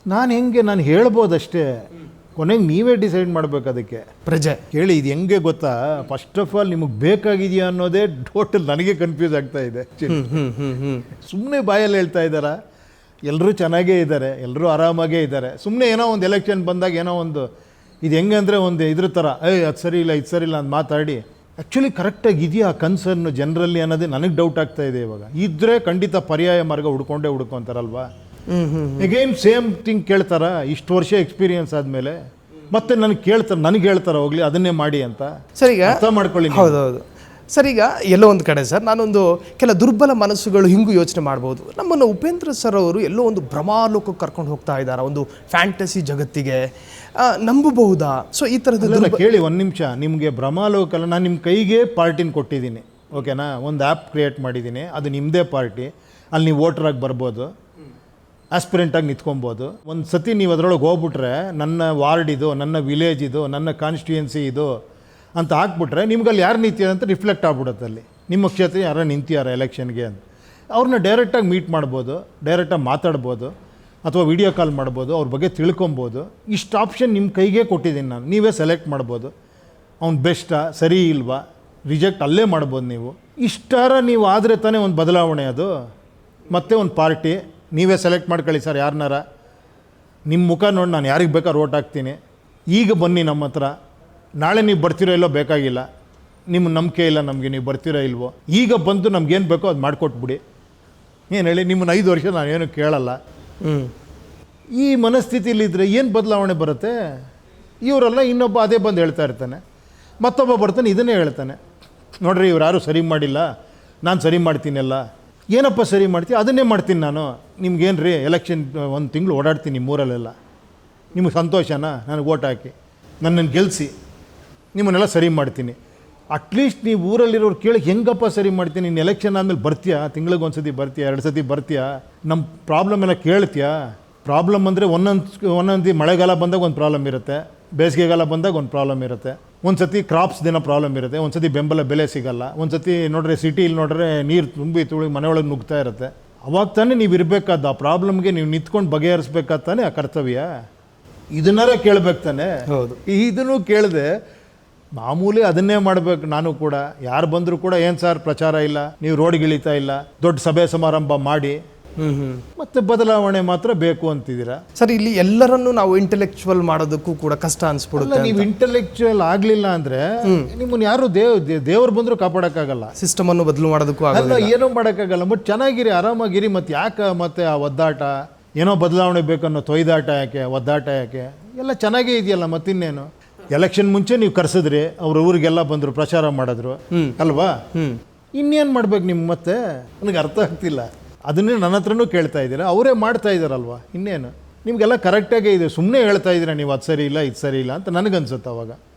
ನಾನು ಹೇಳ್ಬೋದಷ್ಟೇ, ಕೊನೆಗೆ ನೀವೇ ಡಿಸೈಡ್ ಮಾಡಬೇಕು ಅದಕ್ಕೆ. ಪ್ರಜೆ ಕೇಳಿ, ಇದು ಹೆಂಗೆ ಗೊತ್ತಾ, ಫಸ್ಟ್ ಆಫ್ ಆಲ್ ನಿಮಗೆ ಬೇಕಾಗಿದೆಯಾ ಅನ್ನೋದೇ ಟೋಟಲ್ ನನಗೆ ಕನ್ಫ್ಯೂಸ್ ಆಗ್ತಾ ಇದೆ. ಸುಮ್ಮನೆ ಬಾಯಲ್ಲಿ ಹೇಳ್ತಾ ಇದ್ದಾರಾ, ಎಲ್ಲರೂ ಚೆನ್ನಾಗೇ ಇದ್ದಾರೆ, ಎಲ್ಲರೂ ಆರಾಮಾಗೇ ಇದ್ದಾರೆ. ಸುಮ್ಮನೆ ಏನೋ ಒಂದು ಎಲೆಕ್ಷನ್ ಬಂದಾಗ ಏನೋ ಒಂದು ಇದು ಹೆಂಗೆ ಅಂದರೆ ಒಂದು ಇದ್ರ ಥರ ಅದು ಸರಿ ಇಲ್ಲ ಇದು ಸರಿ ಇಲ್ಲ ಅಂತ ಮಾತಾಡಿ ಆ್ಯಕ್ಚುಲಿ ಕರೆಕ್ಟಾಗಿ ಇದೆಯಾ ಕನ್ಸರ್ನು ಜನರಲ್ಲಿ ಅನ್ನೋದೇ ನನಗೆ ಡೌಟ್ ಆಗ್ತಾ ಇದೆ ಇವಾಗ. ಇದ್ದರೆ ಖಂಡಿತ ಪರ್ಯಾಯ ಮಾರ್ಗ ಹುಡ್ಕೊಂತಾರಲ್ವಾ. ಅಗೇನ್ ಸೇಮ್ ಥಿಂಗ್ ಕೇಳ್ತಾರ, ಇಷ್ಟು ವರ್ಷ ಎಕ್ಸ್ಪೀರಿಯನ್ಸ್ ಆದಮೇಲೆ ಮತ್ತೆ ನನಗೆ ಹೇಳ್ತಾರೆ ಹೋಗ್ಲಿ ಅದನ್ನೇ ಮಾಡಿ ಅಂತ. ಸರ್ ಈಗ ಅರ್ಥ ಮಾಡ್ಕೊಳ್ಳಿ. ಹೌದೌದು ಸರ್, ಈಗ ಎಲ್ಲೋ ಒಂದು ಕಡೆ ಸರ್ ನಾನೊಂದು ಕೆಲ ದುರ್ಬಲ ಮನಸ್ಸುಗಳು ಹಿಂಗೂ ಯೋಚನೆ ಮಾಡ್ಬೋದು, ನಮ್ಮನ್ನು ಉಪೇಂದ್ರ ಸರ್ ಅವರು ಎಲ್ಲೋ ಒಂದು ಭ್ರಮಾಲೋಕಕ್ಕೆ ಕರ್ಕೊಂಡು ಹೋಗ್ತಾ ಇದ್ದಾರೆ, ಒಂದು ಫ್ಯಾಂಟಸಿ ಜಗತ್ತಿಗೆ ನಂಬಬಹುದಾ? ಸೊ ಈ ಥರದ್ದು ಕೇಳಿ ಒಂದು ನಿಮಿಷ. ನಿಮಗೆ ಭ್ರಮಾಲೋಕಲ್ಲ, ನಾನು ನಿಮ್ಮ ಕೈಗೆ ಪಾರ್ಟಿನ ಕೊಟ್ಟಿದ್ದೀನಿ, ಓಕೆನಾ? ಒಂದು ಆ್ಯಪ್ ಕ್ರಿಯೇಟ್ ಮಾಡಿದ್ದೀನಿ, ಅದು ನಿಮ್ಮದೇ ಪಾರ್ಟಿ. ಅಲ್ಲಿ ನೀವು ವೋಟ್ರಾಗಿ ಬರ್ಬೋದು, ಆಸ್ಪಿರೆಂಟಾಗಿ ನಿಂತ್ಕೊಬೋದು. ಒಂದು ಸತಿ ನೀವು ಅದರೊಳಗೆ ಹೋಗ್ಬಿಟ್ರೆ ನನ್ನ ವಾರ್ಡ್ ಇದು, ನನ್ನ ವಿಲೇಜ್ ಇದು, ನನ್ನ ಕಾನ್ಸ್ಟಿಟ್ಯೂಯೆನ್ಸಿ ಇದು ಅಂತ ಹಾಕ್ಬಿಟ್ರೆ ನಿಮ್ಗಲ್ಲಿ ಯಾರು ನಿಂತಿದ್ದಾರೆ ಅಂತ ರಿಫ್ಲೆಕ್ಟ್ ಆಗ್ಬಿಡುತ್ತೆ. ಅಲ್ಲಿ ನಿಮ್ಮ ಕ್ಷೇತ್ರ ಯಾರು ನಿಂತಿದ್ದಾರೆ ಎಲೆಕ್ಷನ್ಗೆ ಅಂತ ಅವ್ರನ್ನ ಡೈರೆಕ್ಟಾಗಿ ಮೀಟ್ ಮಾಡ್ಬೋದು, ಡೈರೆಕ್ಟಾಗಿ ಮಾತಾಡ್ಬೋದು, ಅಥವಾ ವಿಡಿಯೋ ಕಾಲ್ ಮಾಡ್ಬೋದು, ಅವ್ರ ಬಗ್ಗೆ ತಿಳ್ಕೊಬೋದು. ಇಷ್ಟು ಆಪ್ಷನ್ ನಿಮ್ಮ ಕೈಗೆ ಕೊಟ್ಟಿದ್ದೀನಿ ನಾನು. ನೀವೇ ಸೆಲೆಕ್ಟ್ ಮಾಡ್ಬೋದು, ಅವ್ನು ಬೆಸ್ಟಾ ಸರಿ ಇಲ್ವಾ ರಿಜೆಕ್ಟ್ ಅಲ್ಲೇ ಮಾಡ್ಬೋದು ನೀವು. ಇಷ್ಟಾರ ನೀವು ಆದರೆ ತಾನೇ ಒಂದು ಬದಲಾವಣೆ ಅದು. ಮತ್ತೆ ಒಂದು ಪಾರ್ಟಿ ನೀವೇ ಸೆಲೆಕ್ಟ್ ಮಾಡ್ಕೊಳ್ಳಿ ಸರ್, ಯಾರನ್ನಾರ ನಿಮ್ಮ ಮುಖ ನೋಡಿ ನಾನು ಯಾರಿಗೆ ಬೇಕಾದ್ರೂ ಓಟ್ ಹಾಕ್ತೀನಿ, ಈಗ ಬನ್ನಿ ನಮ್ಮ ಹತ್ರ, ನಾಳೆ ನೀವು ಬರ್ತಿರೋ ಇಲ್ಲೋ ಬೇಕಾಗಿಲ್ಲ, ನಿಮ್ಮ ನಂಬಿಕೆ ಇಲ್ಲ ನಮಗೆ, ನೀವು ಬರ್ತಿರೋ ಇಲ್ವೋ, ಈಗ ಬಂದು ನಮ್ಗೇನು ಬೇಕೋ ಅದು ಮಾಡಿಕೊಟ್ಬಿಡಿ. ಏನು ಹೇಳಿ, ನಿಮ್ಮನ್ನು 5 ವರ್ಷ ನಾನೇನು ಕೇಳಲ್ಲ. ಈ ಮನಸ್ಥಿತಿಲಿದ್ದರೆ ಏನು ಬದಲಾವಣೆ ಬರುತ್ತೆ? ಇವರೆಲ್ಲ ಇನ್ನೊಬ್ಬ ಅದೇ ಬಂದು ಹೇಳ್ತಾ ಇರ್ತಾನೆ, ಮತ್ತೊಬ್ಬ ಬರ್ತಾನೆ ಇದನ್ನೇ ಹೇಳ್ತಾನೆ, ನೋಡ್ರಿ ಇವ್ರು ಯಾರೂ ಸರಿ ಮಾಡಿಲ್ಲ, ನಾನು ಸರಿ ಮಾಡ್ತೀನಲ್ಲ. ಏನಪ್ಪ ಸರಿ ಮಾಡ್ತೀನಿ? ಅದನ್ನೇ ಮಾಡ್ತೀನಿ ನಾನು. ನಿಮ್ಗೇನು ರೀ ಎಲೆಕ್ಷನ್ 1 ತಿಂಗಳು ಓಡಾಡ್ತೀನಿ ನಿಮ್ಮೂರಲ್ಲೆಲ್ಲ, ನಿಮಗೆ ಸಂತೋಷನಾ? ನನಗೆ ಓಟ್ ಹಾಕಿ ನನ್ನನ್ನು ಗೆಲ್ಲಿಸಿ ನಿಮ್ಮನ್ನೆಲ್ಲ ಸರಿ ಮಾಡ್ತೀನಿ. ಅಟ್ಲೀಸ್ಟ್ ನೀವು ಊರಲ್ಲಿರೋರು ಕೇಳಿ ಹೆಂಗಪ್ಪ ಸರಿ ಮಾಡ್ತೀನಿ, ನೀನು ಎಲೆಕ್ಷನ್ ಆದಮೇಲೆ ಬರ್ತೀಯಾ, ತಿಂಗಳಿಗೆ 1 ಸತಿ ಬರ್ತೀಯಾ, 2 ಸತಿ ಬರ್ತೀಯಾ, ನಮ್ಮ ಪ್ರಾಬ್ಲಮ್ ಎಲ್ಲ ಕೇಳ್ತೀಯಾ? ಪ್ರಾಬ್ಲಮ್ ಅಂದರೆ ಒಂದೊಂದು ಮಳೆಗಾಲ ಬಂದಾಗ ಒಂದು ಪ್ರಾಬ್ಲಮ್ ಇರುತ್ತೆ, ಬೇಸಿಗೆಗಾಲ ಬಂದಾಗ ಒಂದು ಪ್ರಾಬ್ಲಮ್ ಇರುತ್ತೆ, ಒಂದು ಸತಿ ಕ್ರಾಪ್ಸ್ ದಿನ ಪ್ರಾಬ್ಲಮ್ ಇರುತ್ತೆ, ಒಂದು ಸತಿ ಬೆಂಬಲ ಬೆಲೆ ಸಿಗಲ್ಲ, ಒಂದು ಸತಿ ನೋಡ್ರೆ ಸಿಟಿಲಿ ನೋಡ್ರೆ ನೀರು ತುಳಿ ಮನೆಯೊಳಗೆ ನುಗ್ತಾ ಇರುತ್ತೆ. ಅವಾಗ ತಾನೇ ನೀವು ಇರಬೇಕಾದ ಆ ಪ್ರಾಬ್ಲಮ್ಗೆ ನೀವು ನಿಂತ್ಕೊಂಡು ಬಗೆಹರಿಸ್ಬೇಕಾದ ತಾನೇ ಆ ಕರ್ತವ್ಯ. ಇದನ್ನಾರ ಕೇಳ್ಬೇಕು ತಾನೆ. ಹೌದು, ಇದನ್ನು ಕೇಳಿದೆ ಮಾಮೂಲಿ ಅದನ್ನೇ ಮಾಡಬೇಕು. ನಾನು ಕೂಡ ಯಾರು ಬಂದರೂ ಕೂಡ ಏನು ಸರ್ ಪ್ರಚಾರ ಇಲ್ಲ, ನೀವು ರೋಡ್ಗೆ ಇಳಿತಾ ಇಲ್ಲ, ದೊಡ್ಡ ಸಭೆ ಸಮಾರಂಭ ಮಾಡಿ ಮತ್ತೆ ಬದಲಾವಣೆ ಮಾತ್ರ ಬೇಕು ಅಂತಿದ್ದೀರಾ ಸರ್. ಇಲ್ಲಿ ಎಲ್ಲರನ್ನು ನಾವು ಇಂಟೆಲೆಕ್ಚುವಲ್ ಮಾಡೋದಕ್ಕೂ ಕೂಡ ಕಷ್ಟ ಅನ್ಸ್ಬಿಡುತ್ತೆ. ನೀವು ಇಂಟೆಲೆಕ್ಚುವಲ್ ಆಗಲಿಲ್ಲ ಅಂದರೆ ನಿಮ್ಮನ್ನು ಯಾರು ದೇವ್ರು ಬಂದರೂ ಕಾಪಾಡೋಕ್ಕಾಗಲ್ಲ, ಸಿಸ್ಟಮ್ ಅನ್ನು ಬದಲು ಮಾಡೋದಕ್ಕೂ ಆಗಲ್ಲ, ಏನೂ ಮಾಡೋಕ್ಕಾಗಲ್ಲ. ಬಟ್ ಚೆನ್ನಾಗಿರಿ, ಆರಾಮಾಗಿರಿ. ಮತ್ತು ಯಾಕೆ ಮತ್ತೆ ಆ ಒದ್ದಾಟ, ಏನೋ ಬದಲಾವಣೆ ಬೇಕನ್ನೋ ತೊಯ್ದಾಟ ಯಾಕೆ, ಒದ್ದಾಟ ಯಾಕೆ? ಎಲ್ಲ ಚೆನ್ನಾಗೇ ಇದೆಯಲ್ಲ. ಮತ್ತಿನ್ನೇನು, ಎಲೆಕ್ಷನ್ ಮುಂಚೆ ನೀವು ಕರೆಸಿದ್ರಿ, ಅವ್ರ ಊರಿಗೆಲ್ಲ ಬಂದರು, ಪ್ರಚಾರ ಮಾಡಿದ್ರು ಅಲ್ವಾ? ಇನ್ನೇನು ಮಾಡ್ಬೇಕು ನಿಮ್ಗೆ? ಮತ್ತೆ ನನಗೆ ಅರ್ಥ ಆಗ್ತಿಲ್ಲ. ಅದನ್ನೇ ನನ್ನ ಹತ್ರನೂ ಕೇಳ್ತಾ ಇದ್ದೀರಾ, ಅವರೇ ಮಾಡ್ತಾ ಇದ್ದಾರಲ್ವ, ಇನ್ನೇನು? ನಿಮಗೆಲ್ಲ ಕರೆಕ್ಟಾಗೇ ಇದೆ, ಸುಮ್ಮನೆ ಹೇಳ್ತಾ ಇದ್ದೀರಾ ನೀವು ಅದು ಸರಿ ಇಲ್ಲ ಇದು ಸರಿ ಇಲ್ಲ ಅಂತ ನನಗನ್ಸುತ್ತೆ ಅವಾಗ.